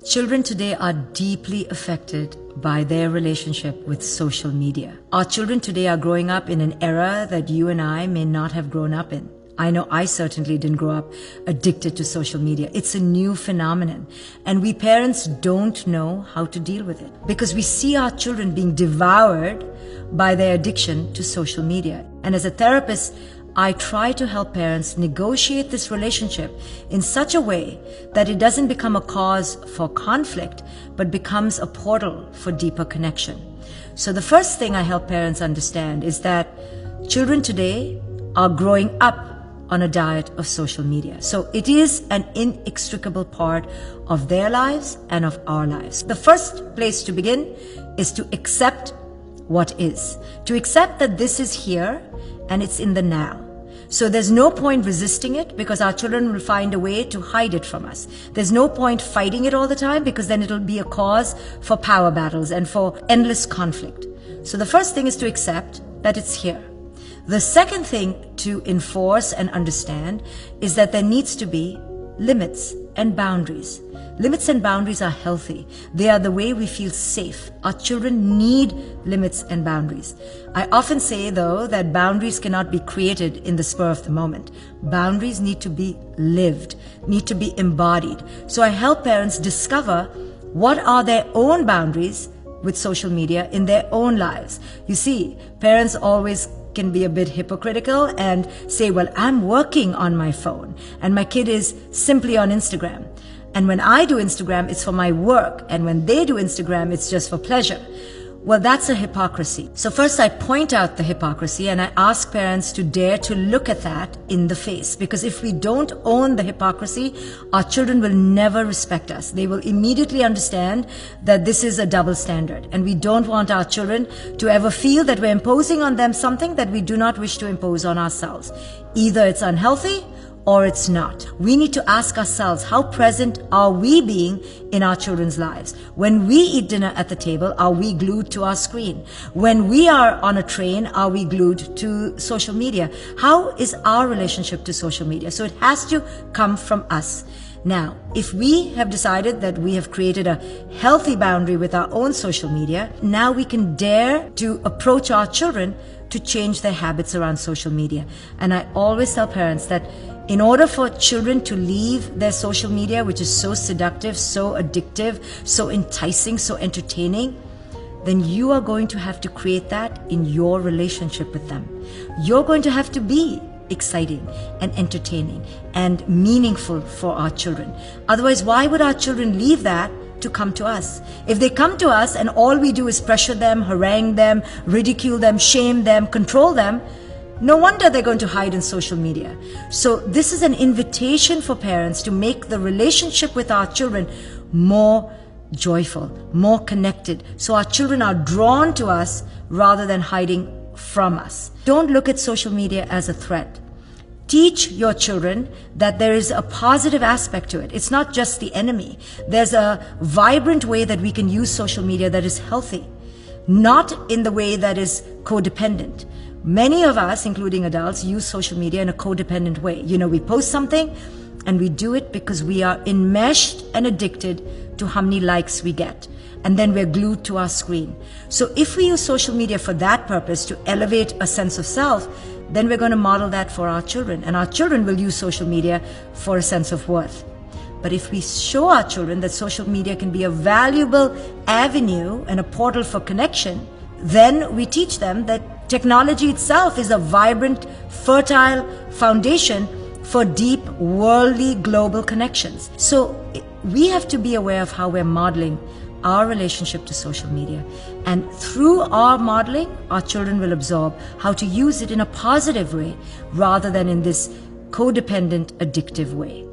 Children today are deeply affected by their relationship with social media. Our children today are growing up in an era that you and I may not have grown up in. I know I certainly didn't grow up addicted to social media. It's a new phenomenon, and we parents don't know how to deal with it because we see our children being devoured by their addiction to social media. And as a therapist, I try to help parents negotiate this relationship in such a way that it doesn't become a cause for conflict, but becomes a portal for deeper connection. So the first thing I help parents understand is that children today are growing up on a diet of social media. So it is an inextricable part of their lives and of our lives. The first place to begin is to accept what is. To accept that this is here and it's in the now. So there's no point resisting it because our children will find a way to hide it from us. There's no point fighting it all the time because then it'll be a cause for power battles and for endless conflict. So the first thing is to accept that it's here. The second thing to enforce and understand is that there needs to be limits and boundaries. Limits and boundaries are healthy. They are the way we feel safe. Our children need limits and boundaries. I often say, though, that boundaries cannot be created in the spur of the moment. Boundaries need to be lived, need to be embodied. So I help parents discover what are their own boundaries with social media in their own lives. You see, parents always can be a bit hypocritical and say, well, I'm working on my phone and my kid is simply on Instagram. And when I do Instagram, it's for my work. And when they do Instagram, it's just for pleasure. Well, that's a hypocrisy. So first I point out the hypocrisy and I ask parents to dare to look at that in the face. Because if we don't own the hypocrisy, our children will never respect us. They will immediately understand that this is a double standard. And we don't want our children to ever feel that we're imposing on them something that we do not wish to impose on ourselves. Either it's unhealthy or it's not. We need to ask ourselves, how present are we being in our children's lives? When we eat dinner at the table, are we glued to our screen? When we are on a train, are we glued to social media? How is our relationship to social media? So it has to come from us. Now, if we have decided that we have created a healthy boundary with our own social media, now we can dare to approach our children to change their habits around social media. And I always tell parents that in order for children to leave their social media, which is so seductive, so addictive, so enticing, so entertaining, then you are going to have to create that in your relationship with them. You're going to have to be exciting and entertaining and meaningful for our children. Otherwise, why would our children leave that to come to us? If they come to us and all we do is pressure them, harangue them, ridicule them, shame them, control them, no wonder they're going to hide in social media. So this is an invitation for parents to make the relationship with our children more joyful, more connected, so our children are drawn to us rather than hiding from us. Don't look at social media as a threat. Teach your children that there is a positive aspect to it. It's not just the enemy. There's a vibrant way that we can use social media that is healthy, not in the way that is codependent. Many of us, including adults, use social media in a codependent way. You know, we post something and we do it because we are enmeshed and addicted to how many likes we get. And then we're glued to our screen. So if we use social media for that purpose, to elevate a sense of self, then we're going to model that for our children. And our children will use social media for a sense of worth. But if we show our children that social media can be a valuable avenue and a portal for connection, then we teach them that technology itself is a vibrant, fertile foundation for deep, worldly, global connections. So we have to be aware of how we're modeling our relationship to social media. And through our modeling, our children will absorb how to use it in a positive way rather than in this codependent, addictive way.